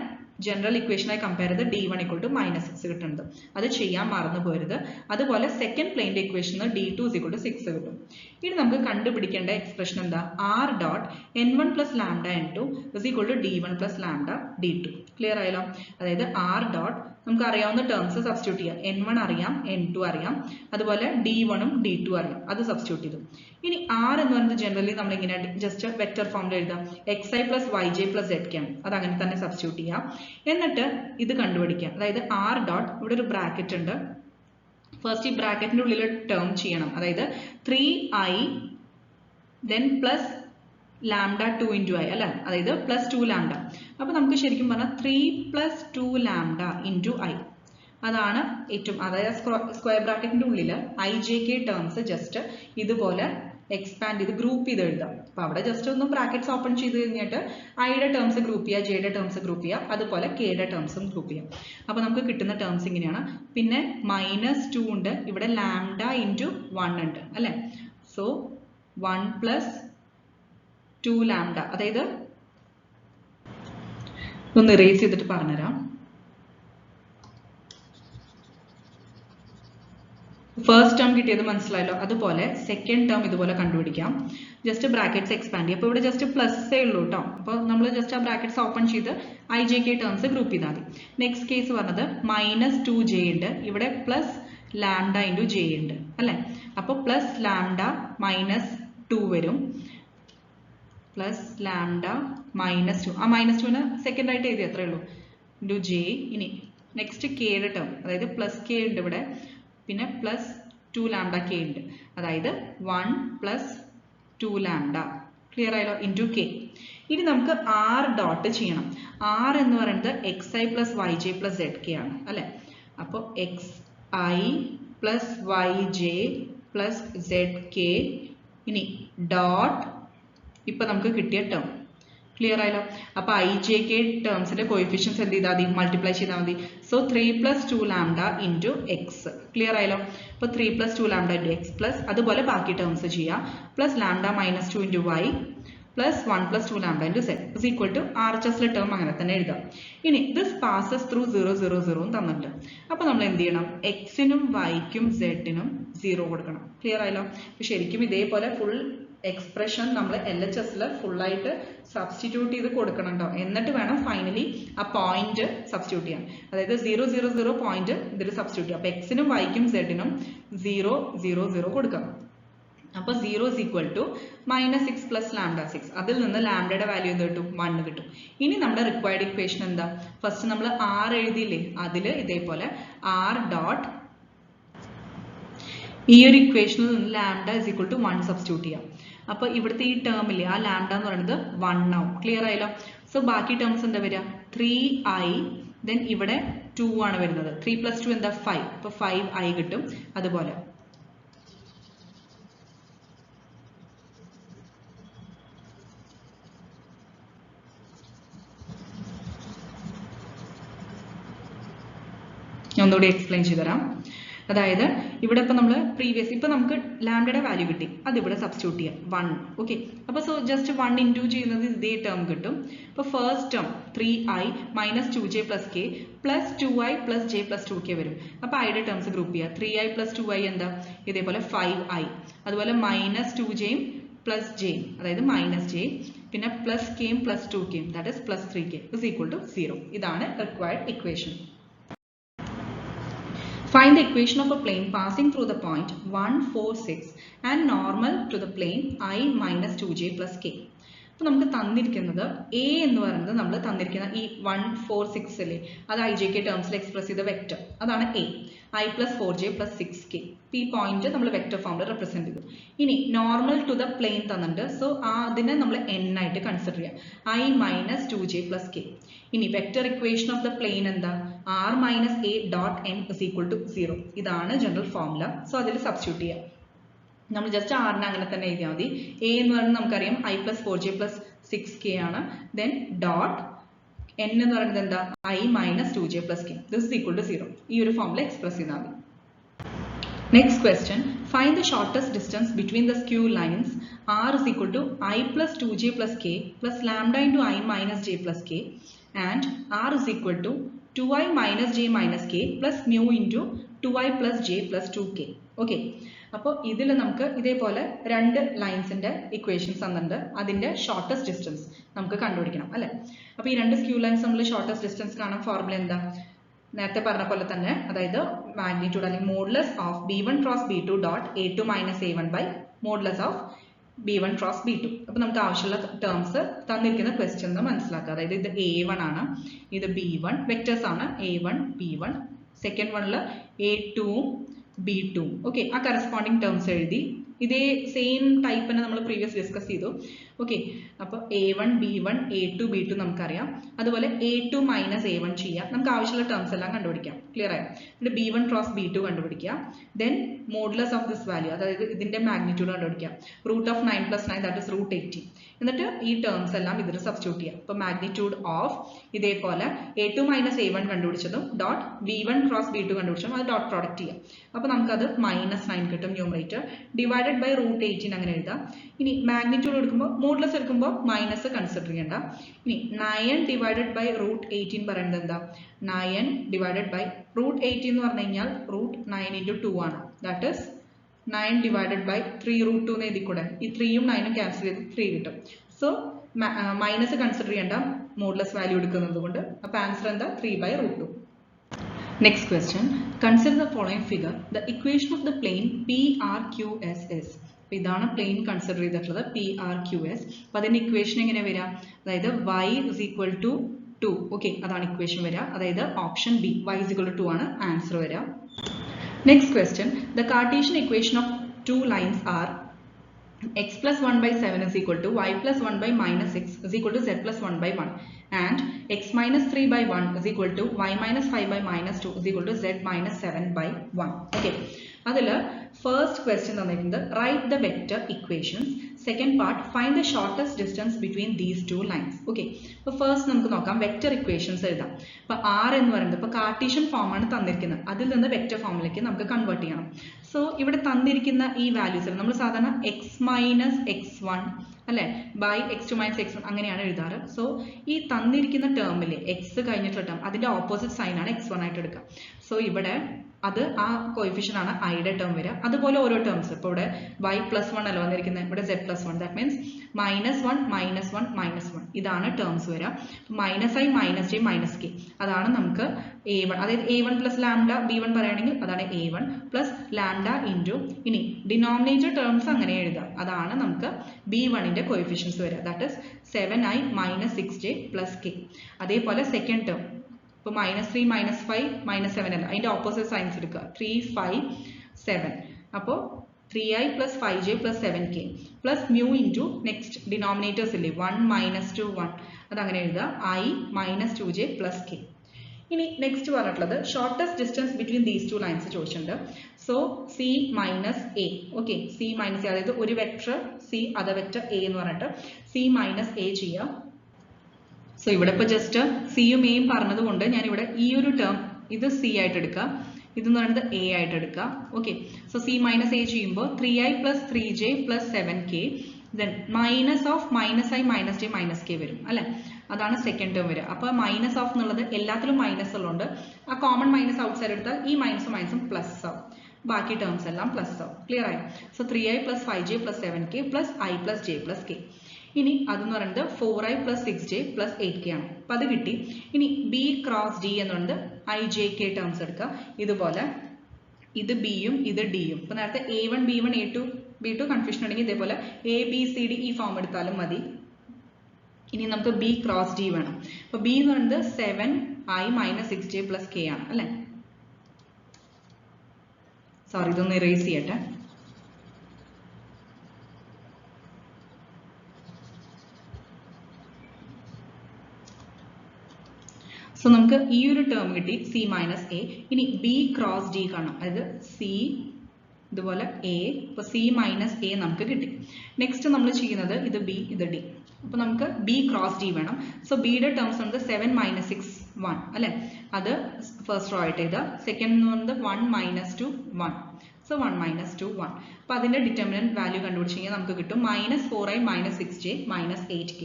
ജനറൽ ഇക്വേഷനായി കമ്പയർ ചെയ്ത് d1 = -6 കിട്ടുന്നത്. അത് ചെയ്യാൻ മറന്നു പോരുത്. അതുപോലെ സെക്കൻഡ് പ്ലെയിന്റെ ഇക്വേഷന് d2 = 6 കിട്ടും. ഇനി നമുക്ക് കണ്ടുപിടിക്കേണ്ട എക്സ്പ്രഷൻ എന്താ? r dot n1 plus lambda n2 is equal to d1 plus lambda d2. Clear ആയല്ലോ? അതായത് r dot നമുക്ക് അറിയാവുന്ന ടേംസ് സബ്സ്റ്റിറ്റ്യൂട്ട് ചെയ്യാം. n1 അറിയാം, n2 അറിയാം, അതുപോലെ d1 ഉം d2 അറിയാം, അത് സബ്സ്റ്റിറ്റ്യൂട്ട് ചെയ്തു. ഇനി r എന്ന് പറയുന്നത് ജനറലി നമ്മൾ ഇങ്ങനെ ജസ്റ്റ് വെക്റ്റർ ഫോമിൽ എഴുതാം, xi plus yj plus zk ആണ്. അത് അങ്ങനെ തന്നെ സബ്സ്റ്റിറ്റ്യൂട്ട് ചെയ്യാം. എന്നിട്ട് ഇത് കണ്ടുപിടിക്കാം, അതായത് r ഡോട്ട്, ഇവിടെ ഒരു ബ്രാക്കറ്റ് ഉണ്ട്, ഫസ്റ്റ് ഈ ബ്രാക്കറ്റിന്റെ ഉള്ളിൽ ടേം ചെയ്യണം, അതായത് 3i then plus lambda 2 into i അല്ല, അതായത് plus 2 lambda. അപ്പൊ നമുക്ക് ശരിക്കും പറഞ്ഞാൽ 3 plus 2 lambda into i, അതാണ് ഏറ്റവും, അതായത് സ്ക്വയർ ബ്രാക്കറ്റിന്റെ ഉള്ളിൽ ijk ടേംസ് ജസ്റ്റ് ഇതുപോലെ എക്സ്പാൻഡ് ചെയ്ത് ഗ്രൂപ്പ് ചെയ്ത് എഴുതാം. അപ്പൊ അവിടെ ജസ്റ്റ് ഒന്ന് ബ്രാക്കറ്റ്സ് ഓപ്പൺ ചെയ്ത് കഴിഞ്ഞിട്ട് ഐയുടെ ടേംസ് ഗ്രൂപ്പ് ചെയ്യുക, ജെയുടെ ടേംസ് ഗ്രൂപ്പ് ചെയ്യുക, അതുപോലെ കെയുടെ ടേംസും ഗ്രൂപ്പ് ചെയ്യാം. അപ്പൊ നമുക്ക് കിട്ടുന്ന ടേംസ് ഇങ്ങനെയാണ്. പിന്നെ -2 ഉണ്ട്, ഇവിടെ ലാംഡ ഇൻറ്റു 1 ഉണ്ട് അല്ലെ. സോ 1 plus 2 ലാംഡ, അതായത് ഒന്ന് ഇറേസ് ചെയ്തിട്ട് പറഞ്ഞുതരാം. ഫസ്റ്റ് ടേം കിട്ടിയത് മനസ്സിലായല്ലോ. അതുപോലെ സെക്കൻഡ് ടേം ഇതുപോലെ കണ്ടുപിടിക്കാം. ജസ്റ്റ് ബ്രാക്കറ്റ്സ് എക്സ്പാൻഡ് ചെയ്യുക. അപ്പോൾ ഇവിടെ ജസ്റ്റ് പ്ലസ്സേ ഉള്ളൂ കേട്ടോ. അപ്പോൾ നമ്മൾ ജസ്റ്റ് ആ ബ്രാക്കറ്റ്സ് ഓപ്പൺ ചെയ്ത് ijk ടേംസ് ഗ്രൂപ്പ് ചെയ്താൽ മതി. നെക്സ്റ്റ് കേസ് പറഞ്ഞത് -2j ഉണ്ട്, ഇവിടെ പ്ലസ് ലാംഡ ഇൻറ്റു j ഉണ്ട് അല്ലേ. അപ്പോൾ പ്ലസ് ലാംഡ -2 വരും, പ്ലസ് ലാംഡ -2, ആ -2ന് സെക്കൻഡ് ആയിട്ട് എഴുതി അത്രേ ഉള്ളൂ, ഇൻറ്റു j. ഇനി നെക്സ്റ്റ് കെയുടെ ടേം, അതായത് പ്ലസ് കെ ഉണ്ട് ഇവിടെ, പിന്നെ പ്ലസ് 2 ലാംഡ കെ ഉണ്ട്, അതായത് 1 plus 2 ലാംഡ. ക്ലിയർ ആയല്ലോ, ഇൻറ്റു കെ. ഇനി നമുക്ക് ആർ ഡോട്ട് ചെയ്യണം. ആർ എന്ന് പറയുന്നത് X I plus Y J plus Z K ആണ് അല്ലേ. അപ്പോൾ X I plus Y J plus Z K. ഇനി ഡോട്ട് ഇപ്പം നമുക്ക് കിട്ടിയ ടേം ക്ലിയർ ആയല്ലോ. അപ്പോൾ ഐ ജെ കെ ടേംസിന്റെ കോയിഫിഷ്യൻസ് എന്ത് ചെയ്താൽ മതി, മൾട്ടിപ്ലൈ ചെയ്താൽ മതി. So 3 + 2 lambda into X. Clear ആയല്ലോ. അപ്പോൾ 3 + 2 ലാംഡ ഇൻറ്റു എക്സ് പ്ലസ് അതുപോലെ ബാക്കി ടേംസ് ചെയ്യാം. Plus lambda minus 2 into Y plus 1 + 2 lambda into Z is equal to RHSലെ ടേം അങ്ങനെ തന്നെ എഴുതാം. ഇനി ദിസ് പാസസ് ത്രൂ 0 0 0 തന്നിട്ടുണ്ട്. അപ്പോൾ നമ്മൾ എന്ത് ചെയ്യണം, എക്സിനും വൈക്കും സെഡിനും 0 കൊടുക്കണം. ക്ലിയർ ആയല്ലോ. അപ്പോൾ ശരിക്കും ഇതേപോലെ ഫുൾ എക്സ്പ്രഷൻ നമ്മൾ LHSൽ ഫുള്ളായിട്ട് സബ്സ്റ്റിറ്റ്യൂട്ട് ചെയ്ത് കൊടുക്കണം കേട്ടോ. എന്നിട്ട് വേണം ഫൈനലി ആ പോയിന്റ് സബ്സ്റ്റിറ്റ്യൂട്ട് ചെയ്യാൻ. അതായത് 0 0 0 പോയിന്റ് ഇതിൽ സബ്സ്റ്റിറ്റ്യൂട്ട് ചെയ്യാം. അപ്പോൾ എക്സിനും വൈക്കും സെഡിനും 0 0 0 കൊടുക്കാം. അപ്പോൾ 0 is equal to -6 plus lambda 6. അതിൽ നിന്ന് ലാംഡയുടെ വാല്യൂ എന്ത് കിട്ടും, 1 കിട്ടും. ഇനി നമ്മുടെ റിക്വയർഡ് ഇക്വേഷൻ എന്താ, ഫസ്റ്റ് നമ്മൾ r എഴുതിയില്ലേ, അതിൽ ഇതേപോലെ r ഡോട്ട് ഈ ഒരു ഇക്വേഷനിൽ നിന്ന് lambda is equal to 1 substitute ചെയ്യാം. അപ്പോൾ ഇവിടുത്തെ ഈ ടേമില്ലേ ആ ലാംഡ എന്ന് പറയുന്നത് 1 ആവും. ക്ലിയർ ആയല്ലോ. സോ ബാക്കി ടേംസ് എന്താ വരിക, 3i, ദെൻ ഇവിടെ 2 ആണ് വരുന്നത്. 3 + 2 എന്താ 5. അപ്പോൾ 5i കിട്ടും. അതുപോലെ ഞാൻ ഒന്നുകൂടി എക്സ്പ്ലെയിൻ ചെയ്തുതരാം. അതായത് ഇവിടെ ഇപ്പം നമ്മൾ പ്രീവിയസ് ഇപ്പം നമുക്ക് ലാംഡയുടെ വാല്യൂ കിട്ടി, അതിവിടെ സബ്സ്റ്റിറ്റ്യൂട്ട് ചെയ്യാം 1. ഓക്കെ, അപ്പോൾ സോ ജസ്റ്റ് 1 ഇൻറ്റു ചെയ്യുന്നത് ഇതേ ടേം കിട്ടും. അപ്പോൾ first term 3i - 2j + k plus 2i + j + 2k വരും. അപ്പോൾ ഐയുടെ ടേംസ് ഗ്രൂപ്പ് ചെയ്യുക. 3i + 2i എന്താ, ഇതേപോലെ 5i, അതുപോലെ -2j പ്ലസ് j അതായത് -j, പിന്നെ plus k plus 2k that is plus 3k is equal to 0. ഇതാണ് required equation. Find the equation of a plane passing through the point 1 4 6 and normal to the plane I - 2j + k. അപ്പോൾ നമുക്ക് തന്നിരിക്കുന്നത് a എന്ന് പറയുന്നത് നമ്മൾ തന്നിരിക്കുന്ന ഈ 1 4 6 അല്ലേ, അത് ഐ ജെ കെ ടേംസിൽ എക്സ്പ്രസ് ചെയ്ത വെക്റ്റർ, അതാണ് a. I + 4j + 6k. ഈ പോയിന്റ് നമ്മൾ വെക്റ്റർ ഫോമിൽ റെപ്രസെന്റ് ചെയ്തു. ഇനി നോർമൽ ടു ദ പ്ലെയിൻ തന്നിട്ടുണ്ട്. സോ അതിനെ നമ്മൾ n ആയിട്ട് കൺസിഡർ ചെയ്യാം. I - 2j + k. ഇനി vector equation of the plain എന്താ, r - a dot n is equal to 0. ഇതാണ് ജനറൽ ഫോർമുല. സോ അതിൽ സബ്സ്റ്റിറ്റ്യൂട്ട് ചെയ്യാം. നമ്മൾ ജസ്റ്റ് ആറിനെ അങ്ങനെ തന്നെ എഴുതിയാൽ മതി. a എന്ന് പറയുന്നത് നമുക്കറിയാം I + 4j + 6k ആണ്. ദെൻ ഡോട്ട് n എന്ന് പറയുന്നത് എന്താ, I - 2j + k. This is equal to 0. ഈ ഒരു ഫോർമുല എക്സ്പ്രസ് ചെയ്താൽ മതി. Next question, find the shortest distance between the skew lines r is equal to I + 2j + k plus lambda into I - j + k and r is equal to 2i - j - k plus mu into 2i + j + 2k. Okay, അപ്പോൾ ഇതിൽ നമുക്ക് ഇതേപോലെ രണ്ട് ലൈൻസിന്റെ ഇക്വേഷൻസ് തന്നിട്ടുണ്ട്. അതിന്റെ ഷോർട്ടസ്റ്റ് ഡിസ്റ്റൻസ് നമുക്ക് കണ്ടുപിടിക്കണം അല്ലേ. അപ്പോൾ ഈ രണ്ട് സ്ക്യൂ ലൈൻസ് നമ്മൾ ഷോർട്ടസ്റ്റ് ഡിസ്റ്റൻസ് കാണാൻ ഫോർമുല എന്താ, നേരത്തെ പറഞ്ഞ പോലെ തന്നെ, അതായത് മാഗ്നിറ്റ്യൂഡ് അല്ലെങ്കിൽ modulus of b1 × b2 dot a2 - a1 by modulus of b1 × b2. അപ്പോൾ നമുക്ക് ആവശ്യമുള്ള ടേംസ് തന്നിരിക്കുന്ന ക്വസ്റ്റ്യൻ മനസ്സിലാക്കുക. അതായത് ഇത് a1 ആണ്, ഇത് b1 വെക്ടേഴ്സ് ആണ്, a1 b1. സെക്കൻഡ് വണ്ണിൽ a2 b2. ഓക്കെ, ആ കറസ്പോണ്ടിങ് ടേംസ് എഴുതി. ഇതേ സെയിം ടൈപ്പ് തന്നെ നമ്മൾ പ്രീവിയസ് ഡിസ്കസ് ചെയ്തു. ഓക്കെ, അപ്പോൾ a1 b1 a2 b2 നമുക്കറിയാം. അതുപോലെ a2 - a1 ചെയ്യാം. നമുക്ക് ആവശ്യമുള്ള ടേംസ് എല്ലാം കണ്ടുപിടിക്കാം. ക്ലിയർ ആയോ. എന്നിട്ട് b1 × b2 കണ്ടുപിടിക്കുക. Then modulus of this value, അതായത് ഇതിന്റെ മാഗ്നിറ്റ്യൂഡ് കണ്ടുപിടിക്കാം. √9 + 9 ദാറ്റ് ഇസ് √18. എന്നിട്ട് ഈ ടേംസ് എല്ലാം ഇതിൽ സബ്സ്റ്റിറ്റ്യൂട്ട് ചെയ്യാം. അപ്പോൾ മാഗ്നിറ്റ്യൂഡ് ഓഫ് ഇതേപോലെ a2 - a1 കണ്ടുപിടിച്ചതും dot b1 × b2 കണ്ടുപിടിച്ചതും അത് ഡോട്ട് പ്രോഡക്റ്റ് ചെയ്യാം. അപ്പോൾ നമുക്കത് -9 കിട്ടും ന്യൂമറേറ്റർ. ഡിവൈഡഡ് ബൈ √18 അങ്ങനെ എഴുതാം. ഇനി മാഗ്നിറ്റ്യൂഡ് എടുക്കുമ്പോൾ മോഡുലസ് എടുക്കുമ്പോൾ മൈനസ് കൺസിഡർ ചെയ്യേണ്ട. ഇനി 9 ഡിവൈഡഡ് ബൈ √18 പറയുന്നത് എന്താ, 9 ഡിവൈഡഡ് ബൈ √18 എന്ന് പറഞ്ഞു കഴിഞ്ഞാൽ √9 × 2 ആണ്. ദാറ്റ് ഇസ് 9 ഡിവൈഡഡ് ബൈ 3√2 എന്ന് എഴുതി കൂടെ. ഈ 3ഉം 9ഉം ക്യാൻസൽ ചെയ്ത് 3 കിട്ടും. സോ മൈനസ് കൺസിഡർ ചെയ്യേണ്ട മോഡുലസ് വാല്യൂ എടുക്കുന്നത് കൊണ്ട്. അപ്പോൾ ആൻസർ എന്താ, 3/√2. Next question, consider the following figure. The equation of the plane PRQS is. ഇതാണ് പ്ലെയിൻ കൺസിഡർ ചെയ്തിട്ടുള്ളത് PRQS. അപ്പോൾ അതിന്റെ ഇക്വേഷൻ എങ്ങനെ വരിക, അതായത് y is equal to 2. Okay, അതാണ് ഇക്വേഷൻ വരിക. അതായത് option B y is equal to 2 ആണ് ആൻസർ വരിക. Next question, the Cartesian equation of two lines are. x plus 1 by 7 is equal to y plus 1 by minus 6 is equal to z plus 1 by 1, and x minus 3 by 1 is equal to y minus 5 by minus 2 is equal to z minus 7 by 1. Okay. അതിൽ ഫസ്റ്റ് ക്വസ്റ്റ്യൻ തന്നിട്ടുണ്ട് write the vector equations. Second part find the shortest distance between these two lines. Okay, അപ്പോൾ ഫസ്റ്റ് നമുക്ക് നോക്കാം വെക്റ്റർ ഇക്വേഷൻസ് എഴുതാം. അപ്പോൾ ആർ എന്ന് പറയുന്നത് ഇപ്പോൾ കാർട്ടീഷ്യൻ ഫോമാണ് തന്നിരിക്കുന്നത്, അതിൽ നിന്ന് വെക്റ്റർ ഫോമിലേക്ക് നമുക്ക് കൺവേർട്ട് ചെയ്യണം. സോ ഇവിടെ തന്നിരിക്കുന്ന ഈ വാല്യൂസിൽ നമ്മൾ സാധാരണ എക്സ് മൈനസ് എക്സ് വൺ അല്ലെ by X two minus X one അങ്ങനെയാണ് എഴുതാറ്. സോ ഈ തന്നിരിക്കുന്ന ടേമിൽ എക്സ് കഴിഞ്ഞിട്ടുള്ള ടേം അതിന്റെ ഓപ്പോസിറ്റ് സൈൻ ആണ് എക്സ് വൺ ആയിട്ട് എടുക്കുക. സോ ഇവിടെ അത് ആ കോയിഫിഷ്യൻ ആണ് ഐയുടെ ടേം വരിക. അതുപോലെ ഓരോ ടേംസ് ഇപ്പോൾ ഇവിടെ വൈ പ്ലസ് വൺ അല്ല വന്നിരിക്കുന്നത്, ഇവിടെ Z plus one, that means minus one minus one minus one ഇതാണ് ടേംസ് വരിക. Minus I minus J minus K അതാണ് നമുക്ക് എ വൺ, അതായത് A one plus lambda B one പറയുകയാണെങ്കിൽ അതാണ് A one plus lambda into ഇനി ഡിനോമിനേറ്റർ ടേംസ് അങ്ങനെ എഴുതാം, അതാണ് നമുക്ക് ബി വണ്ണിന്റെ കോയിഫിഷ്യൻസ് വരിക, that is 7i minus 6j plus K. അതേപോലെ സെക്കൻഡ് ടേം ഇപ്പോൾ മൈനസ് 3 മൈനസ് 5 മൈനസ് 7 അല്ല, അതിന്റെ ഓപ്പോസിറ്റ് സൈൻസ് എടുക്കുക, 3 5 7, അപ്പോൾ 3i plus 5j plus 7k plus mu into next denominators ഇല്ലേ 1 മൈനസ് 2 1 അതങ്ങനെ എഴുതുക, i minus 2j plus k. ഇനി നെക്സ്റ്റ് പറഞ്ഞിട്ടുള്ളത് shortest distance between these two lines ചോദിച്ചിട്ടുണ്ട്. So C minus A, okay, C minus A, അതായത് ഒരു vector C other vector A എന്ന് പറഞ്ഞിട്ട് സി മൈനസ് എ ചെയ്യാം. സോ ഇവിടെ ഇപ്പോൾ ജസ്റ്റ് സിയും എയും പറഞ്ഞതുകൊണ്ട് ഞാൻ ഇവിടെ ഈ ഒരു ടേം ഇത് സി ആയിട്ട് എടുക്കുക, ഇതെന്ന് പറയുന്നത് എ ആയിട്ട് എടുക്കുക. Okay, so C minus A ചെയ്യുമ്പോൾ 3i plus 3j plus 7k then minus of minus I minus J minus K വരും അല്ലെ, അതാണ് സെക്കൻഡ് ടേം വരിക. അപ്പോൾ മൈനസ് ഓഫ് എന്നുള്ളത് എല്ലാത്തിലും മൈനസ് ഉള്ളതുകൊണ്ട് ആ കോമൺ മൈനസ് ഔട്ട് സൈഡ് എടുത്താൽ ഈ മൈനസും മൈനസും പ്ലസ് ആവും, ബാക്കി ടേംസ് എല്ലാം പ്ലസ് ആവും. ക്ലിയർ ആയി? So 3i plus 5j plus 7k plus I plus J plus K. ഇനി അതെന്ന് പറയുന്നത് 4i plus 6j plus 8k ആണ്. അപ്പം അത് കിട്ടി. ഇനി ബി ക്രോസ് ഡി എന്ന് പറയുന്നത് ഐ ജെ കെ ടേംസ് എടുക്കുക. ഇതുപോലെ ഇത് ബിയും ഇത് ഡിയും. ഇപ്പം നേരത്തെ A1 B1 A2 B2 confusion ഉണ്ടെങ്കിൽ ഇതേപോലെ ABCD ഈ ഫോം എടുത്താലും മതി. ഇനി നമുക്ക് ബി ക്രോസ് ഡി വേണം. അപ്പോൾ ബി എന്ന് പറയുന്നത് 7i minus 6j plus K ആണ് അല്ലേ. സോറി, ഇതൊന്ന് ഇറേസ് ചെയ്യട്ടെ. സോ നമുക്ക് ഈ ഒരു ടേം കിട്ടി സി മൈനസ് എ. ഇനി ബി ക്രോസ് ഡി കാണാം, അതായത് സി ഇതുപോലെ എ, ഇപ്പോൾ സി മൈനസ് എ നമുക്ക് കിട്ടി. നെക്സ്റ്റ് നമ്മൾ ചെയ്യുന്നത് ഇത് ബി ഇത് ഡി, അപ്പോൾ നമുക്ക് ബി ക്രോസ് ഡി വേണം. സോ ബിയുടെ ടേംസ് ഉണ്ട് 7 മൈനസ് 6 1 അല്ലേ, അത് ഫസ്റ്റ് റോ ആയിട്ട് എഴുതുക. സെക്കൻഡ് എന്ന് പറയുന്നത് 1 മൈനസ് 2 1, സോ 1 മൈനസ് 2 1. അപ്പോൾ അതിൻ്റെ ഡിറ്റർമിനന്റ് വാല്യൂ കണ്ടുപിടിച്ച് കഴിഞ്ഞാൽ നമുക്ക് കിട്ടും minus 4i minus 6j minus 8k.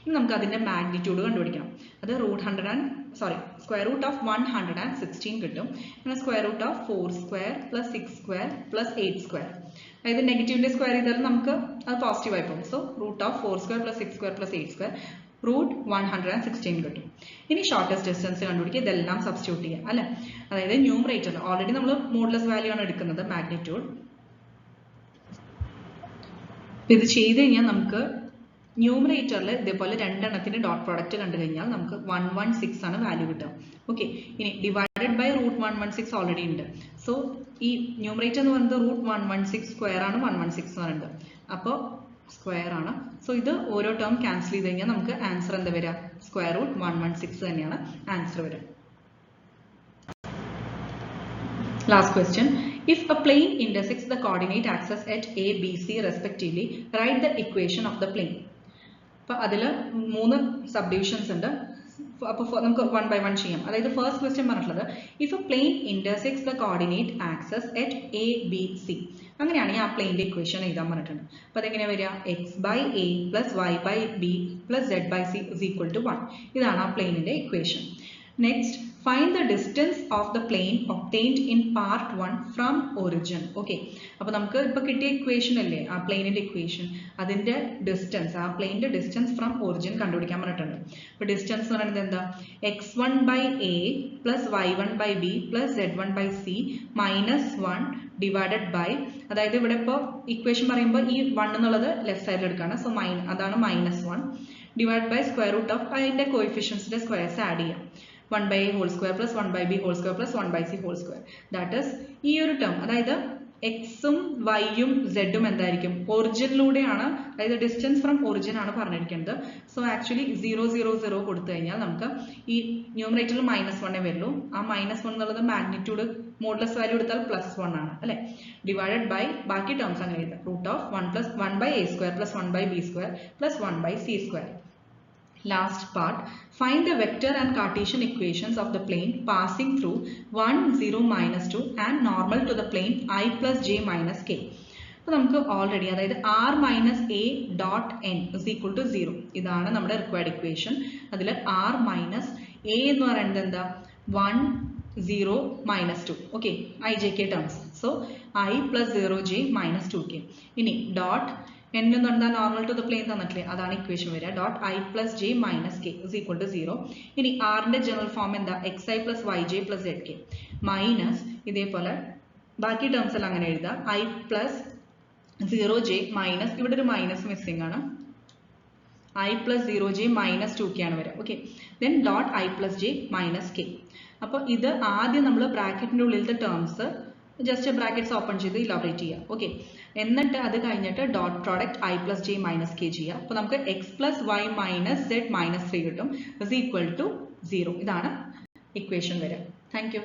ഇനി നമുക്ക് അതിൻ്റെ മാഗ്നിറ്റ്യൂഡ് കണ്ടുപിടിക്കണം. അത് സ്ക്വയർ റൂട്ട് ഓഫ് 116 കിട്ടും. പിന്നെ square root of 4 square plus 6 square plus 8 square, അതായത് നെഗറ്റീവിൻ്റെ സ്ക്വയർ ചെയ്താൽ നമുക്ക് അത് പോസിറ്റീവ് ആയി പോകും. So root of 4 square plus 6 square plus 8 square root 116 കിട്ടും. ഇനി ഷോർട്ടസ്റ്റ് ഡിസ്റ്റൻസ് കണ്ടുപിടിക്കുക, ഇതെല്ലാം സബ്സ്റ്റിറ്റ്യൂട്ട് ചെയ്യുക അല്ലെ. അതായത് ന്യൂമറേറ്ററിൽ ഓൾറെഡി നമ്മൾ മോഡുലസ് വാല്യൂ ആണ് എടുക്കുന്നത്, മാഗ്നിറ്റ്യൂഡ്. ഇത് ചെയ്ത് കഴിഞ്ഞാൽ നമുക്ക് ന്യൂമറേറ്ററിൽ ഇതേപോലെ രണ്ടെണ്ണത്തിന്റെ ഡോട്ട് പ്രോഡക്റ്റ് കണ്ടു കഴിഞ്ഞാൽ നമുക്ക് 116 ആണ് വാല്യൂ കിട്ടുക. ഓക്കെ, ഇനി ഡിവൈഡഡ് ബൈ റൂട്ട് 116 ഓൾറെഡി ഉണ്ട്. സോ ഈ ന്യൂമറേറ്റർ എന്ന് പറയുന്നത് റൂട്ട് 116 സ്ക്വയർ ആണ് 116 എന്ന് പറയുന്നത്, അപ്പോൾ സ്ക്വയർ ആണ്. സോ ഇത് ഓരോ ടേം ക്യാൻസൽ ചെയ്ത് കഴിഞ്ഞാൽ നമുക്ക് ആൻസർ എന്താ വരിക, സ്ക്വയർ റൂട്ട് 116 തന്നെയാണ് ആൻസർ വരിക. Last question. If a plane intersects the coordinate axis at A, B, C respectively, write the equation of the plane. അപ്പോൾ അതിൽ 3 സബ്ഡിവിഷൻസ് ഉണ്ട്. അപ്പോൾ നമുക്ക് 1 by 1 ചെയ്യാം. അതായത് ഫസ്റ്റ് ക്വസ്റ്റ്യൻ പറഞ്ഞിട്ടുള്ളത് if a plane intersects the coordinate axes at A B C, അങ്ങനെയാണെങ്കിൽ ആ പ്ലെയിൻ്റെ ഇക്വേഷൻ എഴുതാൻ പറഞ്ഞിട്ടുണ്ട്. അപ്പോൾ അതെങ്ങനെ വരിക, X by A plus Y by B plus Z by C is equal to 1. ഇതാണ് ആ പ്ലെയിനിൻ്റെ equation. Next, find the distance of the plane obtained in part 1 from origin. Okay, അപ്പോൾ നമുക്ക് ഇപ്പോൾ കിട്ടിയ ഇക്വേഷൻ അല്ലേ ആ പ്ലെയിനിൻ്റെ ഇക്വേഷൻ, അതിൻ്റെ ഡിസ്റ്റൻസ്, ആ പ്ലെയിനിൻ്റെ ഡിസ്റ്റൻസ് ഫ്രം ഒറിജിൻ കണ്ടുപിടിക്കാൻ പറഞ്ഞിട്ടുണ്ട്. അപ്പോൾ ഡിസ്റ്റൻസ് എന്ന് പറയുന്നത് എന്താ, x1 by A plus y1 by B plus z1 by C minus 1 divided by, അതായത് ഇവിടെ ഇപ്പോൾ ഇക്വേഷൻ പറയുമ്പോൾ ഈ 1 എന്നുള്ളത് ലെഫ്റ്റ് സൈഡിൽ എടുക്കുകയാണ്. സോ അതാണ് minus 1 divide by square root of അതിൻ്റെ കോയിഫിഷ്യൻസിൻ്റെ സ്ക്വയർസ് ആഡ് ചെയ്യാം. 1 by a whole square plus 1 by b whole square plus 1 by c whole square. That is ഈ ഒരു ടേം, അതായത് എക്സും വൈയും സെഡും എന്തായിരിക്കും ഒറിജിനിലൂടെയാണ്, അതായത് ഡിസ്റ്റൻസ് ഫ്രം ഒറിജിൻ ആണ് പറഞ്ഞിരിക്കുന്നത്. സോ ആക്ച്വലി 0 0 0 കൊടുത്തു കഴിഞ്ഞാൽ നമുക്ക് ഈ ന്യൂമറേറ്ററിൽ -1 വരുള്ളൂ. ആ -1 എന്നുള്ളത് മാഗ്നിറ്റ്യൂഡ് മോഡുലസ് വാല്യൂ എടുത്താൽ +1 ആണ് അല്ലെ, ഡിവൈഡഡ് ബൈ ബാക്കി ടേംസ് അങ്ങനെ എഴുതാം √1 + 1/a² + 1/b² + 1/c². Last part, find the vector and Cartesian equations of the plane passing through 1 0 -2 and normal to the plane I plus j minus k. അപ്പോൾ നമുക്ക് ഓൾറെഡി അതായത് r minus a dot n is equal to 0 ഇതാണ് നമ്മുടെ റിക്വയർഡ് ഇക്വേഷൻ. അതിൽ r minus a എന്ന് പറയുന്നത് എന്താ 1 0 -2 okay ijk terms. So I plus 0j minus 2k. ഇനി ഡോട്ട് n എന്ന് പറഞ്ഞാൽ നോർമൽ ടു ദ പ്ലെയിൻ തന്നിട്ടില്ലേ, അതാണ് ഇക്വേഷൻ വരിക. Dot I plus j minus k is equal to 0. ഇനി r ന്റെ ജനറൽ ഫോം എന്താ xi plus yj plus zk minus ഇതേപോലെ ബാക്കി ടേംസ് എല്ലാം അങ്ങനെ എഴുതാം I plus 0j മൈനസ് ഇവിടെ ഒരു മൈനസ് മിസ്സിംഗ് ആണ് I plus 0j minus 2k ആണ് വരിക. Okay then dot I plus j minus k. അപ്പോൾ ഇത് ആദ്യം നമ്മൾ ബ്രാക്കറ്റിന്റെ ഉള്ളിലത്തെ ടേംസ് ജസ്റ്റ് ബ്രാക്കറ്റ്സ് ഓപ്പൺ ചെയ്ത് ഇലാബറേറ്റ് ചെയ്യുക. ഓക്കെ എന്നിട്ട് അത് കഴിഞ്ഞിട്ട് dot product I plus j minus k ചെയ്യുക. അപ്പോൾ നമുക്ക് x plus y minus z minus 3 കിട്ടും is equal to 0. ഇതാണ് ഇക്വേഷൻ വരിക. Thank you.